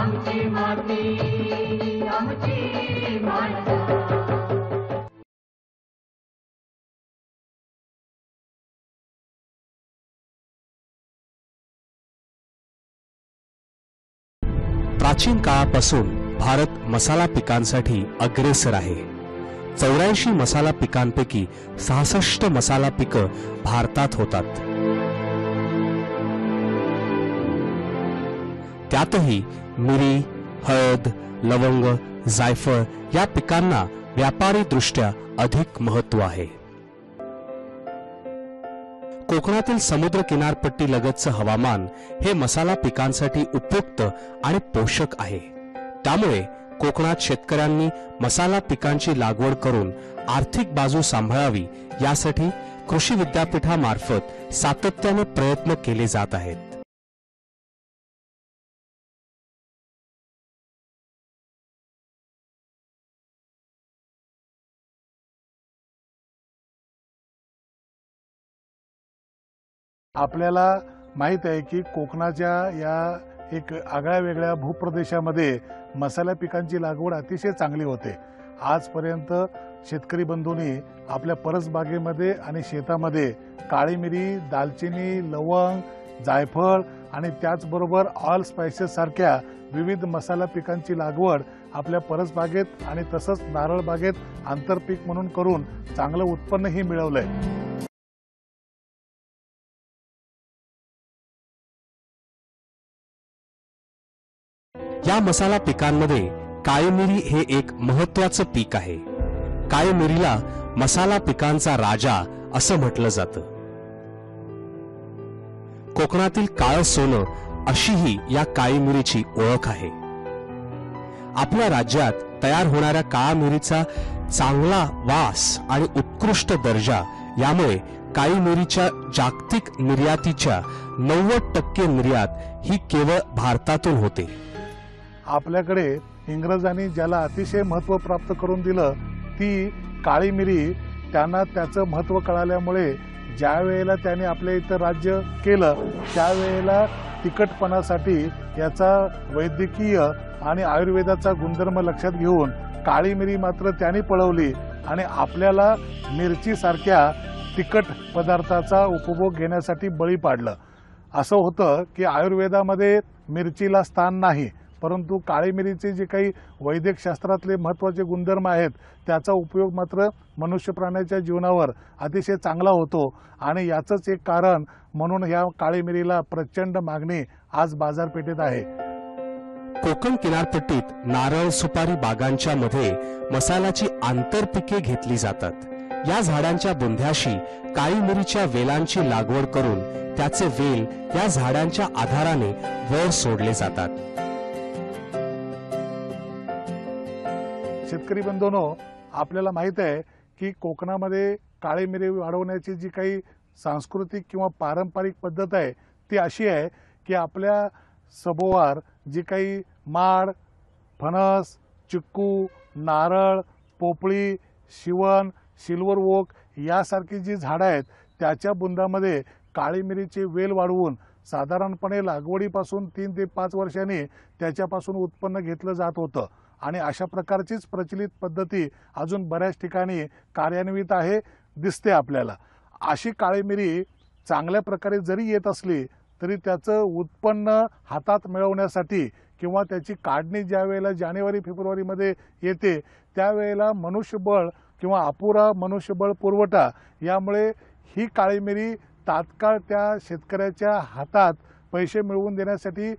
आमची माती आमची माणसं. प्राचीन काळापासून भारत मसाला पिकांसाठी अग्रेसर आहे. 84 मसाला पिकांपैकी 66 मसाला पिकं भारतात होतात. त्यातही मिरी, हळद, लवंग, जायफळ या पिकांना व्यापारी दृष्ट्या अधिक महत्त्व आहे. कोकणातील समुद्र किनारपट्टी लगतचं हवामान हे मसाला पिकांसाठी उपयुक्त आणि पोषक आहे. त्यामुळे कोकणात शेतकऱ्यांनी मसाला पिकांची लागवड करून आर्थिक बाजू सांभाळावी यासाठी कृषी विद्यापीठामार्फत सातत्याने प्रयत्न केले जात आहेत. आपल्याला माहित आहे की कोकणाच्या या एक आगळ्या वेगळ्या भूप्रदेशामध्ये मसाला पिकांची लागवड अतिशय चांगली होते. आजपर्यंत शेतकरी बंधूंनी आपल्या परसबागेमध्ये आणि शेतामध्ये काळी मिरी, दालचिनी, लवंग, जायफळ आणि त्याचबरोबर ऑल स्पाइसेस सारख्या विविध मसाला पिकांची लागवड आपल्या परसबागेत आणि तसंच नारळ बागेत आंतरपीक म्हणून करून चांगलं उत्पन्नही मिळवलंय. या मसाला पिकांमध्ये काळी मिरी हे एक महत्त्वाचं पीक आहे. काळी मिरीला मसाला पिकांचा राजा असं म्हटलं जातं. कोकणातील काळं सोनं अशीही या काळी मिरीची ओळख आहे. आपल्या राज्यात तयार होणाऱ्या काळ्या मिरीचा चांगला वास आणि उत्कृष्ट दर्जा यामुळे काळी मिरीच्या जागतिक निर्यातीच्या 90% निर्यात ही केवळ भारतातून होते. आपल्याकडे इंग्रजांनी ज्याला अतिशय महत्त्व प्राप्त करून दिलं ती काळी मिरी, त्यांना त्याचं महत्त्व कळाल्यामुळे ज्या वेळेला त्यांनी आपल्या इथं राज्य केलं त्यावेळेला तिखटपणासाठी याचा वैद्यकीय आणि आयुर्वेदाचा गुणधर्म लक्षात घेऊन काळी मिरी मात्र त्यांनी पळवली आणि आपल्याला मिरचीसारख्या तिखट पदार्थाचा उपभोग घेण्यासाठी बळी पाडलं. असं होतं की आयुर्वेदामध्ये मिरचीला स्थान नाही, परंतु काळी मिरीचे जे काही वैद्यक शास्त्रातले महत्त्वाचे गुणधर्म आहेत त्याचा उपयोग मात्र मनुष्य प्राण्याच्या जीवनावर अतिशय चांगला होतो आणि याचंच एक कारण म्हणून ह्या काळी मिरीला प्रचंड मागणी आज बाजारपेठेत आहे. कोकण किनारपट्टीत नारळ सुपारी बागांच्या मध्ये मसाल्याची आंतरपिके घेतली जातात. या झाडांच्या बुंध्याशी काळी मिरीच्या वेलांची लागवड करून त्याचे वेल या झाडांच्या आधाराने वर सोडले जातात. शेतकरी बंधूंनो, आपल्याला माहित आहे की कोकणामध्ये काळी मिरी वाढवण्याची जी काही सांस्कृतिक किंवा पारंपरिक पद्धत आहे ती अशी आहे की आपल्या सभोवार जी काही माड, फणस, चिक्कू, नारळ, पोपळी, शिवण, सिल्वर ओक यासारखी जी झाडं आहेत त्याच्या बुंदामध्ये काळी मिरीचे वेल वाढवून साधारणपणे लागवडीपासून 3 ते 5 वर्षांनी त्याच्यापासून उत्पन्न घेतलं जात होतं आणि अशा प्रकारचीच प्रचलित पद्धती अजून बऱ्याच ठिकाणी कार्यान्वित आहे दिसते आपल्याला. अशी काळी मिरी चांगल्या प्रकारे जरी येत असली तरी त्याचं उत्पन्न हातात मिळवण्यासाठी किंवा त्याची काढणी ज्या वेळेला जानेवारी-फेब्रुवारीमध्ये येते त्यावेळेला मनुष्यबळ किंवा अपुरा मनुष्यबळ पुरवठा यामुळे ही काळी मिरी तात्काळ त्या शेतकऱ्याच्या हातात पैसे मिळवून देण्यासाठी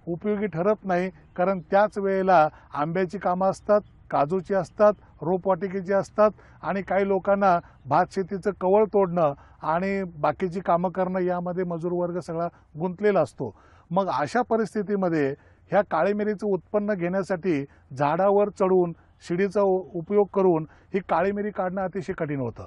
उपयोगी ठरत नाही. कारण त्याच वेळेला आंब्याची कामं असतात, काजूची असतात, रोपवाटिकेची असतात आणि काही लोकांना भात शेतीचं कवळ तोडणं आणि बाकीची कामं करणं यामध्ये मजूर वर्ग सगळा गुंतलेला असतो. मग अशा परिस्थितीमध्ये ह्या काळी मिरीचं उत्पन्न घेण्यासाठी झाडावर चढून शिडीचा उपयोग करून ही काळी मिरी काढणं अतिशय कठीण होतं.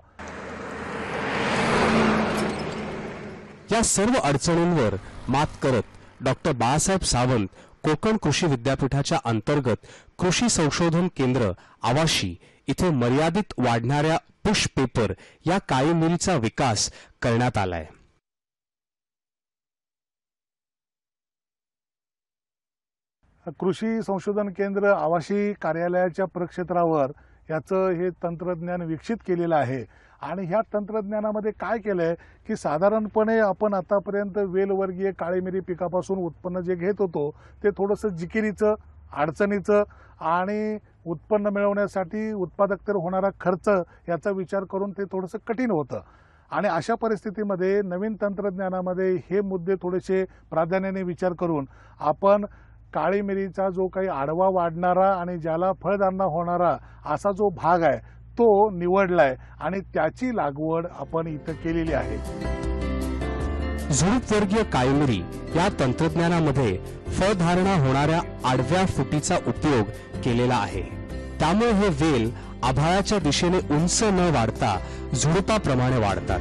या सर्व अडचणींवर मात करत डॉक्टर बाळासाहेब सावंत कोकण कृषी विद्यापीठाच्या अंतर्गत कृषी संशोधन केंद्र आवाशी इथे मर्यादित वाढणाऱ्या पुश पेपर या काळी मिरीचा विकास करण्यात आलाय. कृषी संशोधन केंद्र आवासी कार्यालयाच्या प्रक्षेत्रावर याचं हे तंत्रज्ञान विकसित केलेलं आहे। आणि ह्या तंत्रज्ञानामध्ये काय केलंय की साधारणपणे आपण आतापर्यंत वेलवर्गीय काळी मिरी पिकापासून उत्पन्न जे घेत होतो ते थोडंसं जिकिरीचं, अडचणीचं आणि उत्पन्न मिळवण्यासाठी उत्पादकतेवर होणारा खर्च याचा विचार करून ते थोडंसं कठीण होतं। आणि अशा परिस्थितीमध्ये नवीन तंत्रज्ञानामध्ये हे मुद्दे थोडेसे प्राधान्याने विचार करून आपण काळी मिरीचा जो काही आडवा वाढणारा आणि ज्याला फळधारणा होणारा असा जो भाग आहे तो निवडलाय आणि त्याची लागवड आपण इथं केलेली आहे। झुडूपवर्गीय काळी मिरी या तंत्रज्ञानामध्ये फळधारणा होणाऱ्या आडव्या फुटीचा उपयोग केलेला आहे। त्यामुळे हे वेल आभाळाच्या दिशेने उंच न वाढता झुडुपाप्रमाणे वाढतात।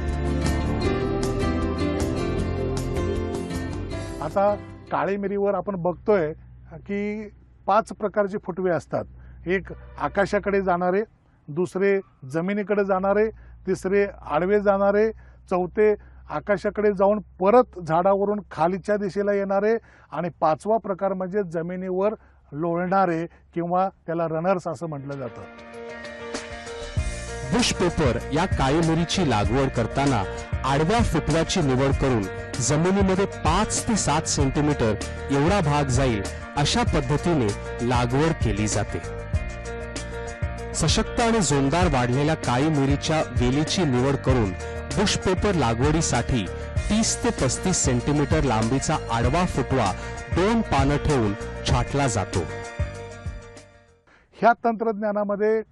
आता काळी मिरीवर आपण बघतोय की 5 प्रकारचे फुटवे असतात। एक आकाशाकडे जाणारे, दुसरे जमिनीकडे जाणारे, तिसरे आडवे जाणारे, चौथे आकाशाकडे जाऊन परत झाडावरून खालीच्या दिशेला येणारे आणि 5वा प्रकार म्हणजे जमिनीवर लोळणारे किंवा त्याला रनर्स असं म्हटलं जातं। बुश पेपर या काळी मिरीची लागवड करताना आडव्या फुटव्याची निवड करून जमिनीमध्ये 5 ते 7 सेंटीमीटर एवढा भाग जाईल अशा पद्धतीने लागवड केली जाते। सशक्त आणि जोमदार वाढलेल्या काळी मिरीच्या वेलीची निवड करून बुश पेपर लागवडीसाठी 30 ते 35 सेंटीमीटर लांबीचा आडवा फुटवा 2 पानं ठेवून छाटला जातो। ह्या तंत्रज्ञानामध्ये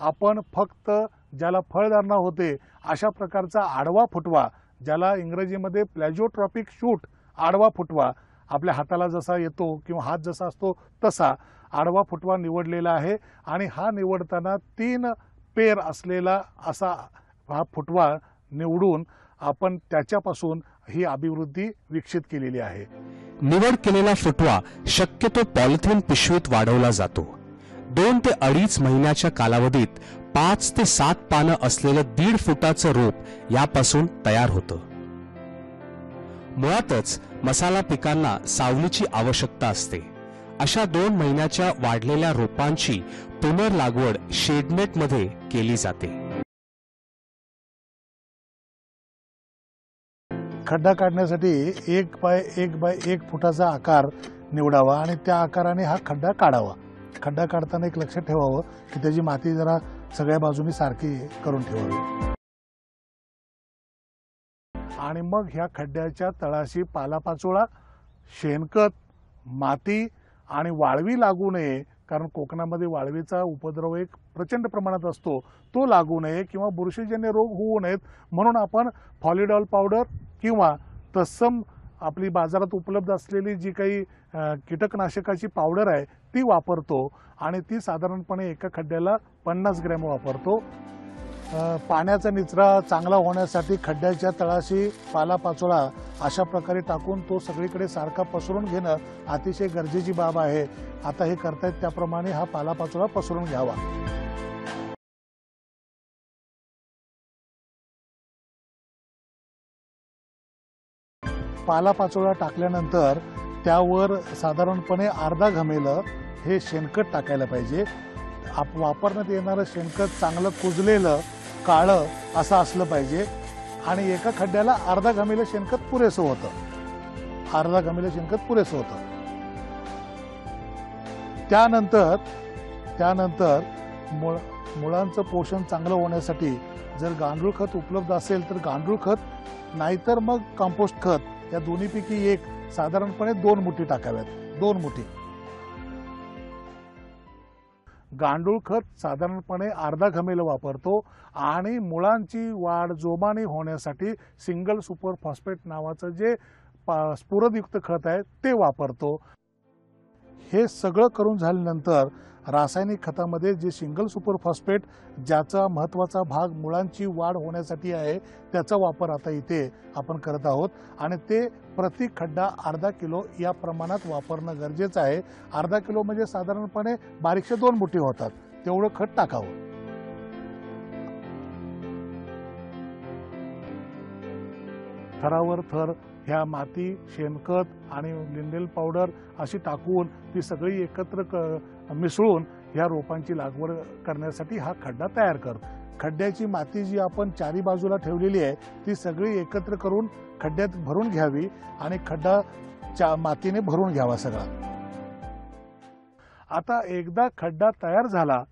आपण फक्त ज्याला फळधारणा होते अशा प्रकारचा आडवा फुटवा, ज्याला इंग्रजीमध्ये प्लॅजिओट्रॉपिक शूट आडवा फुटवा, आपल्या हाताला जसा येतो किंवा हात जसा असतो तसा आडवा फुटवा निवडलेला आहे। आणि हा निवडताना 3 पेर असलेला असा हा फुटवा निवडून आपण त्याच्यापासून ही अभिवृद्धी विकसित केलेली आहे। निवड केलेला फुटवा शक्यतो पॉलिथिन पिशवीत वाढवला जातो। 2 ते 2.5 महिन्याच्या कालावधीत 5 ते 7 पानं असलेलं 1.5 फुटाचं रोप यापासून तयार होतं। मुळातच मसाला पिकांना सावलीची आवश्यकता असते। अशा 2 महिन्याच्या वाढलेल्या रोपांची पुनर्लागवड शेडनेटमध्ये केली जाते। खड्डा काढण्यासाठी 1 बाय 1 बाय 1 फुटाचा आकार निवडावा आणि त्या आकाराने हा खड्डा काढावा। खड्डा काढताना एक लक्षात ठेवावं की त्याची माती जरा सगळ्या बाजूनी सारखी करून ठेवावी। आणि मग ह्या खड्ड्याच्या तळाशी पालापाचोळा, शेणखत, माती आणि वाळवी लागू नये, कारण कोकणामध्ये वाळवीचा उपद्रव एक प्रचंड प्रमाणात असतो, तो लागू नये किंवा बुरशीजन्य रोग होऊ नयेत म्हणून आपण फॉलिडॉल पावडर किंवा तत्सम आपली बाजारात उपलब्ध असलेली जी काही कीटकनाशकाची पावडर आहे ती वापरतो आणि ती साधारणपणे एका खड्ड्याला 50 ग्रॅम वापरतो। पाण्याचा निचरा चांगला होण्यासाठी खड्ड्याच्या तळाशी पालापाचोळा अशा प्रकारे टाकून तो सगळीकडे सारखा पसरून घेणं अतिशय गरजेची बाब आहे। आता हे करतायत त्याप्रमाणे हा पालापाचोळा पसरून घ्यावा। पालापाचोळा टाकल्यानंतर त्यावर साधारणपणे अर्धा घमेलं हे शेणखत टाकायला पाहिजे। वापरण्यात येणारं शेणखत चांगलं कुजलेलं काळं असं असलं पाहिजे आणि एका खड्ड्याला अर्धा घमेलं शेणखत पुरेसं होतं। अर्धा घमेलं शेणखत पुरेसं होतं। त्यानंतर मुळांचं पोषण चांगलं होण्यासाठी जर गांडूळ खत उपलब्ध असेल तर गांडूळ खत, नाहीतर मग कंपोस्ट खत, या दोन्हीपैकी एक साधारणपणे 2 मुठी टाकाव्यात। 2 मुठी गांडूळ खत साधारणपणे अर्धा घमेलं वापरतो आणि मुळांची वाढ जोमाने होण्यासाठी सिंगल सुपर फॉस्फेट नावाचं जे स्फुरदयुक्त खत आहे ते वापरतो। हे सगळं करून झाल्यानंतर रासायनिक खतामध्ये जे सिंगल सुपर फॉस्फेट ज्याचा महत्त्वाचा भाग मुळांची वाढ होण्यासाठी आहे त्याचा वापर आता इथे आपण करत आहोत आणि ते प्रति खड्डा अर्धा किलो या प्रमाणात वापरणं गरजेचं आहे। अर्धा किलो म्हणजे साधारणपणे बारीकशे 2 मुठी होतात, तेवढं खत टाकावं। थरावर थर ह्या माती, शेणखत आणि लिंडेल पावडर अशी टाकून ती सगळी एकत्र मिसळून ह्या रोपांची लागवड करण्यासाठी हा खड्डा तयार करतो. खड्ड्याची माती जी आपण चारी बाजूला ठेवलेली आहे ती सगळी एकत्र करून खड्ड्यात भरून घ्यावी आणि खड्डा मातीने भरून घ्यावा सगळा. आता एकदा खड्डा तयार झाला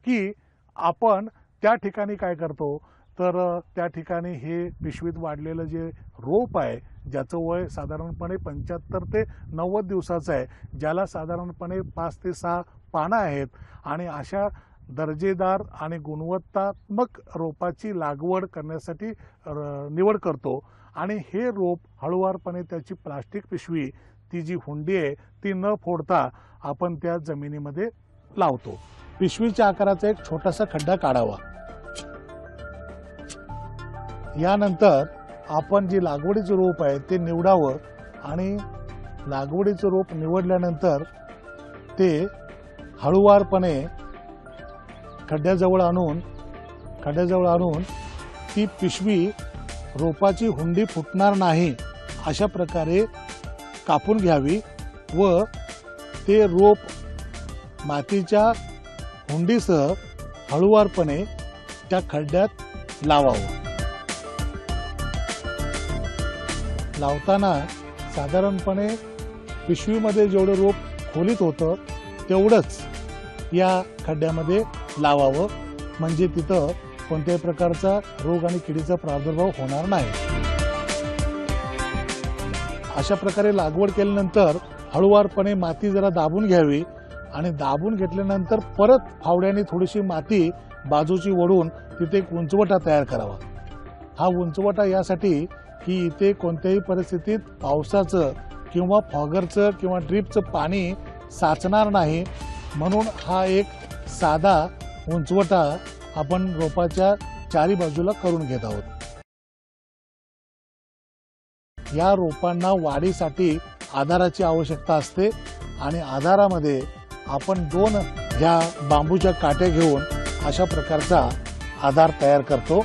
की आपण त्या ठिकाणी काय करतो तर त्या ठिकाणी हे पिशवीत वाढलेलं जे रोप आहे ज्याचं वय साधारणपणे 75 ते 90 दिवसाचं आहे, ज्याला साधारणपणे 5 ते 6 पानं आहेत आणि अशा दर्जेदार आणि गुणवत्तात्मक रोपाची लागवड करण्यासाठी निवड करतो. आणि हे रोप हळूवारपणे त्याची प्लास्टिक पिशवी ती जी हुंडी आहे ती न फोडता आपण त्या जमिनीमध्ये लावतो. पिशवीच्या आकाराचा एक छोटासा खड्डा काढावा. यानंतर आपण जी लागवडीचं रोप आहे ते निवडावं आणि लागवडीचं रोप निवडल्यानंतर ते हळूवारपणे खड्ड्याजवळ आणून ती पिशवी रोपाची हुंडी फुटणार नाही अशा प्रकारे कापून घ्यावी व ते रोप मातीच्या हुंडीसह हळूवारपणे त्या खड्ड्यात लावावं. लावताना साधारणपणे पिशवीमध्ये जेवढं रोप खोलीत होतं तेवढंच या खड्ड्यामध्ये लावावं, म्हणजे तिथं कोणत्याही प्रकारचा रोग आणि किडीचा प्रादुर्भाव होणार नाही. अशा प्रकारे लागवड केल्यानंतर हळूवारपणे माती जरा दाबून घ्यावी आणि दाबून घेतल्यानंतर परत फावड्याने थोडीशी माती बाजूची ओढून तिथे एक उंचवटा तयार करावा. हा उंचवटा यासाठी की इथे कोणत्याही परिस्थितीत पावसाचं किंवा फॉगरचं किंवा ड्रीपचं पाणी साचणार नाही म्हणून हा एक साधा उंचवटा आपण रोपाच्या चारी बाजूला करून घेत आहोत. या रोपांना वाढीसाठी आधाराची आवश्यकता असते आणि आधारामध्ये आपण 2 ह्या बांबूच्या काट्या घेऊन अशा प्रकारचा आधार तयार करतो.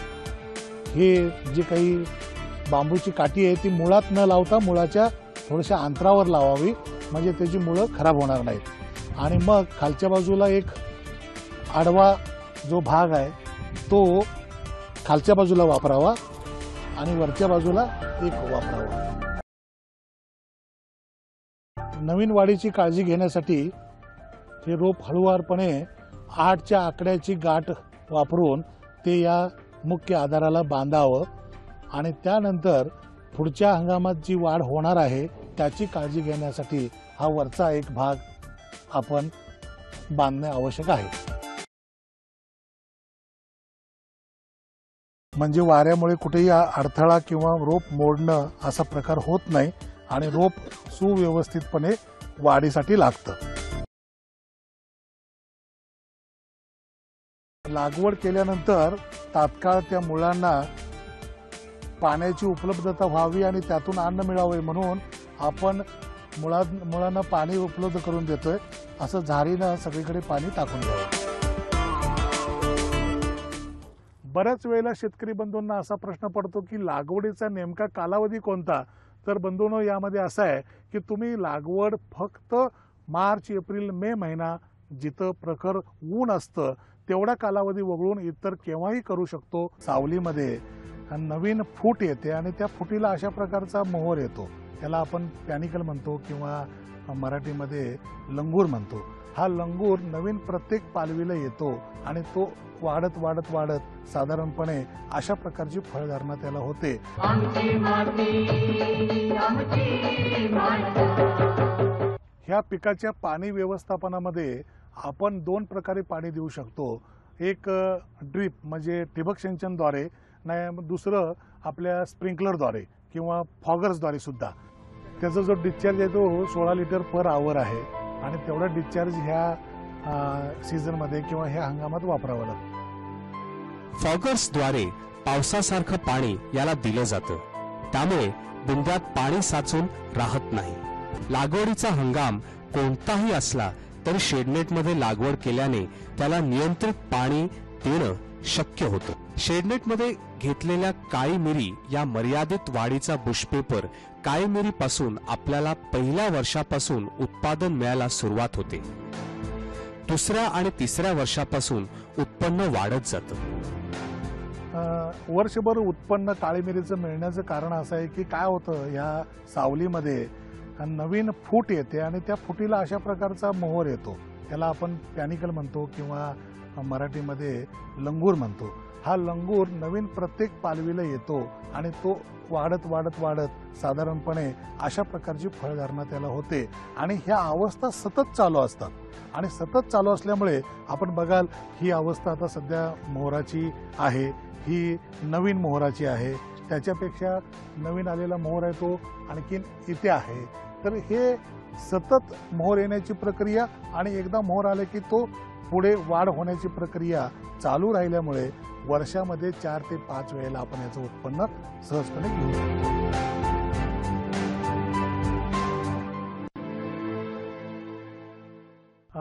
हे जी काही बांबूची काठी आहे ती मुळात न लावता मुळाच्या थोड्याशा अंतरावर लावावी, म्हणजे त्याची मुळं खराब होणार नाहीत. आणि मग खालच्या बाजूला एक आडवा जो भाग आहे तो खालच्या बाजूला वापरावा आणि वरच्या बाजूला एक वापरावा. नवीन वाढीची काळजी घेण्यासाठी हे रोप हळूवारपणे 8च्या आकड्याची गाठ वापरून ते या मुख्य आधाराला बांधावं आणि त्यानंतर पुढच्या हंगामात जी वाढ होणार आहे त्याची काळजी घेण्यासाठी हा वरचा एक भाग आपण बांधणे आवश्यक आहे. म्हणजे वाऱ्यामुळे कुठेही अडथळा किंवा रोप मोडणं असा प्रकार होत नाही आणि रोप सुव्यवस्थितपणे वाढीसाठी लागतं. लागवड केल्यानंतर तात्काळ त्या मुळांना पाण्याची उपलब्धता व्हावी आणि त्यातून अन्न मिळावे म्हणून आपण मुळांना पाणी उपलब्ध करून देतोय. असं झारीनं सगळीकडे पाणी टाकून द्यावं. बऱ्याच वेळेला शेतकरी बंधूंना असा प्रश्न पडतो की लागवडीचा नेमका कालावधी कोणता. तर बंधूंनो, यामध्ये असं आहे की तुम्ही लागवड फक्त मार्च, एप्रिल, मे महिना जिथं प्रखर ऊन असतं तेवढा कालावधी वगळून इतर केव्हाही करू शकतो. सावलीमध्ये नवीन फूट येते आणि त्या फुटीला अशा प्रकारचा मोहर येतो, त्याला आपण पॅनिकल म्हणतो किंवा मराठीमध्ये लंगूर म्हणतो. हा लंगूर नवीन प्रत्येक पालवीला येतो आणि तो वाढत वाढत वाढत साधारणपणे अशा प्रकारची फळधारणा त्याला होते. ह्या पिकाच्या पाणी व्यवस्थापनामध्ये आपण 2 प्रकारे पाणी देऊ शकतो. एक ड्रीप म्हणजे ठिबक सिंचनद्वारे, नाही दुसरं आपल्या स्प्रिंकलरद्वारे किंवा फॉगर्सद्वारे सुद्धा. त्याचा जो डिस्चार्ज आहे तो 16 लिटर पर आवर आहे आणि तेवढा डिस्चार्ज ह्या सीझनमध्ये किंवा ह्या हंगामात वापरावा लागतो. फॉगर्सद्वारे पावसासारखं पाणी याला दिलं जातं, त्यामुळे बुंद्यात पाणी साचून राहत नाही. लागवडीचा हंगाम कोणताही असला तरी शेडनेटमध्ये लागवड केल्याने त्याला नियंत्रित पाणी देणं शक्य होतं. शेडनेटमध्ये घेतलेल्या काळी मिरी या मर्यादित वाढीचा बुश पेपर काळी मिरीपासून आपल्याला पहिल्या वर्षापासून उत्पादन मिळायला सुरुवात होते. दुसऱ्या आणि तिसऱ्या वर्षापासून उत्पन्न वाढत जातं. वर्षभर उत्पन्न काळी मिरीचं मिळण्याचं कारण असं आहे की काय होतं, ह्या सावलीमध्ये नवीन फूट येते आणि त्या फुटीला अशा प्रकारचा मोहर येतो. त्याला आपण पॅनिकल म्हणतो किंवा मराठीमध्ये लंगूर म्हणतो. हा लंगूर नवीन प्रत्येक पालवीला येतो आणि तो वाढत वाढत वाढत साधारणपणे अशा प्रकारची फळधारणा त्याला होते आणि ह्या अवस्था सतत चालू असतात. आणि सतत चालू असल्यामुळे आपण बघाल ही अवस्था आता सध्या मोहराची आहे, ही नवीन मोहराची आहे, त्याच्यापेक्षा नवीन आलेला मोहर आहे तो आणखीन इथे आहे. तर हे सतत मोहर येण्याची प्रक्रिया आणि एकदा मोहर आले की तो पुढे वाढ होण्याची प्रक्रिया चालू राहिल्यामुळे वर्षामध्ये 4 ते 5 वेळेला आपण याचं उत्पन्न सहजपणे घेऊ शकतो.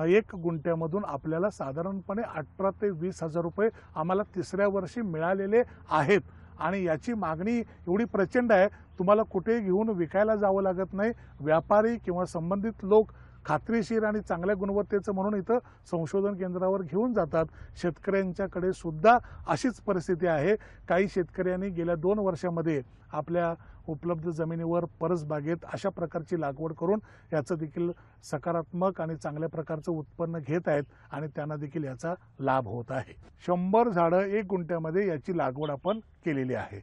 एक गुंठ्यामधून आपल्याला साधारणपणे 18 ते 20 हजार रुपये आम्हाला तिसऱ्या वर्षी मिळालेले आहेत आणि याची मागणी एवढी प्रचंड आहे, तुम्हाला कुठे घेऊन विकायला जावं लागत नाही. व्यापारी किंवा संबंधित लोक खात्रीशीर आणि चांगल्या गुणवत्तेचं म्हणून इथं संशोधन केंद्रावर घेऊन जातात. शेतकऱ्यांच्याकडे सुद्धा अशीच परिस्थिती आहे. काही शेतकऱ्यांनी गेल्या 2 वर्षामध्ये आपल्या उपलब्ध जमिनीवर परसबागेत अशा प्रकारची लागवड करून याचं देखील सकारात्मक आणि चांगल्या प्रकारचं उत्पन्न घेत आहेत आणि त्यांना देखील याचा लाभ होत आहे. 100 झाडं 1 गुंठ्यामध्ये याची लागवड आपण केलेली आहे.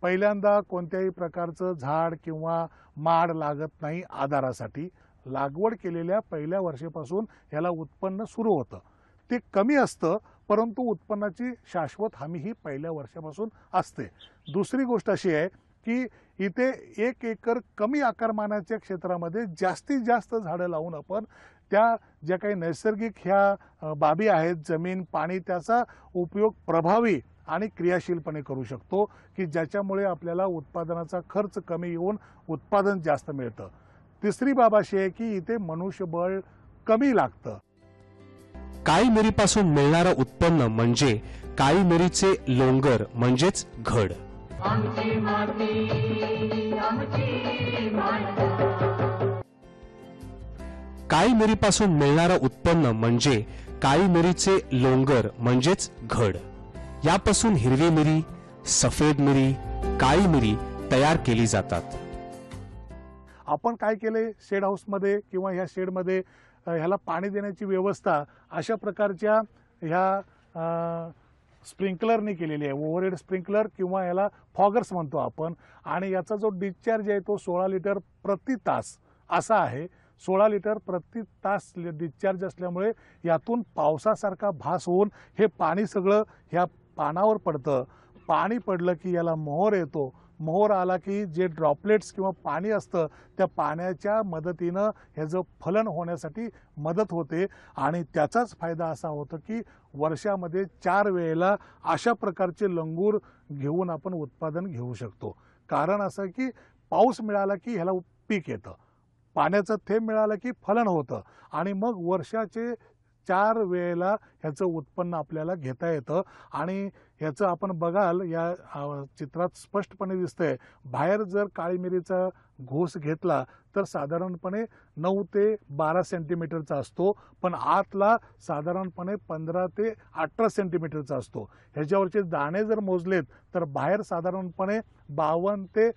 पहिल्यांदा कोणत्याही प्रकारचं झाड किंवा माड लागत नाही आधारासाठी. लागवड केलेल्या पहिल्या वर्षापासून याला उत्पन्न सुरू होतं. ते कमी असतं परंतु उत्पन्नाची शाश्वत हमी ही पहिल्या वर्षापासून असते. दुसरी गोष्ट अशी आहे की इथे 1 एकर कमी आकारमानाच्या क्षेत्रामध्ये जास्तीत जास्त झाडं लावून आपण त्या ज्या काही नैसर्गिक ह्या बाबी आहेत, जमीन, पाणी, त्याचा उपयोग प्रभावी आणि क्रियाशीलपणे करू शकतो की ज्याच्यामुळे आपल्याला उत्पादनाचा खर्च कमी येऊन उत्पादन जास्त मिळतं. तिसरी बाब अशी आहे की इथे मनुष्यबळ कमी लागतं. काळी मिरीपासून मिळणारं उत्पन्न म्हणजे काळी मिरीचे लोंगर म्हणजेच घड. आमची माती आमची माणसं. काळी मिरीपासून मिळणारं उत्पन्न म्हणजे काळी मिरीचे लोंगर म्हणजेच घड. यापासून हिरवी मिरी, सफेद मिरी, काळी मिरी तयार केली जातात. आपण काय केले, शेड हाऊसमध्ये किंवा ह्या शेडमध्ये ह्याला पाणी देण्याची व्यवस्था अशा प्रकारच्या ह्या स्प्रिंकलरने केलेली आहे. ओव्हरहेड स्प्रिंकलर किंवा याला फॉगर्स म्हणतो आपण. आणि याचा जो डिस्चार्ज आहे तो 16 लिटर प्रति तास असा आहे. 16 लिटर प्रति तास डिस्चार्ज असल्यामुळे यातून पावसासारखा भास होऊन हे पाणी सगळं ह्या पानावर पडतं. पाणी पडलं की याला मोहर येतो. मोहर आला की जे ड्रॉपलेट्स किंवा पाणी असतं त्या पाण्याच्या मदतीनं ह्याचं फलन होण्यासाठी मदत होते आणि त्याचाच फायदा असा होतो की वर्षामध्ये 4 वेळेला अशा प्रकारचे लंगूर घेऊन आपण उत्पादन घेऊ शकतो. कारण असं की पाऊस मिळाला की ह्याला पीक येतं, पाण्याचं थेंब मिळालं की फलन होतं आणि मग वर्षाचे 4 वेळेला ह्याचं उत्पन्न आपल्याला घेता येतं. आणि ह्याचं आपण बघाल या चित्रात स्पष्टपणे दिसतंय. बाहेर जर काळी मिरीचा घोस घेतला तर साधारणपणे 9 ते 12 सेंटीमीटरचा असतो, पण आतला साधारणपणे 15 ते 18 सेंटीमीटरचा असतो. ह्याच्यावरचे दाणे जर मोजलेत तर बाहेर साधारणपणे 52 ते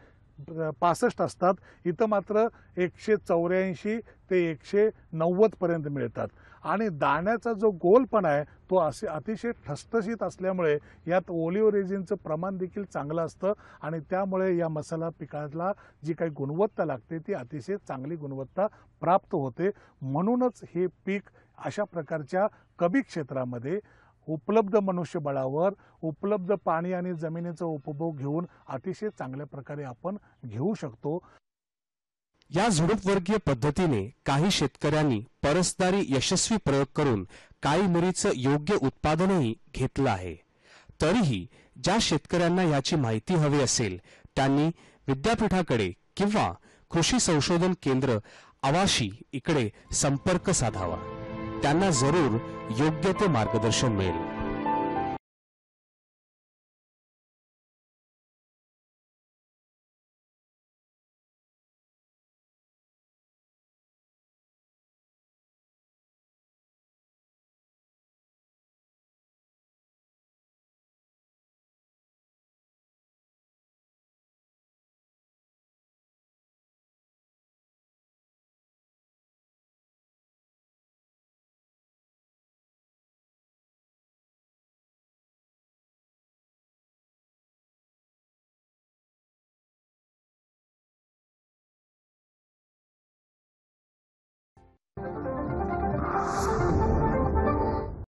65 असतात. इथं मात्र 184 ते 190 पर्यंत मिळतात. आणि दाण्याचा जो गोलपणा आहे तो असे अतिशय ठसठशीत असल्यामुळे यात ओलिव्ह रेझिनचं प्रमाण देखील चांगलं असतं आणि त्यामुळे या मसाला पिकाला जी काही गुणवत्ता लागते ती अतिशय चांगली गुणवत्ता प्राप्त होते. म्हणूनच हे पीक अशा प्रकारच्या कमी क्षेत्रामध्ये उपलब्ध मनुष्यबळावर उपलब्ध पाणी आणि जमिनीचा उपभोग घेऊन अतिशय चांगल्या प्रकारे आपण घेऊ शकतो. या झुडूपवर्गीय पद्धतीने काही शेतकऱ्यांनी परसदारी यशस्वी प्रयोग करून काळी मिरीचं योग्य उत्पादनही घेतलं आहे. तरीही ज्या शेतकऱ्यांना याची माहिती हवी असेल त्यांनी विद्यापीठाकडे किंवा कृषी संशोधन केंद्र आवाशी इकडे संपर्क साधावा. त्यांना जरूर योग्य ते मार्गदर्शन मिळेल.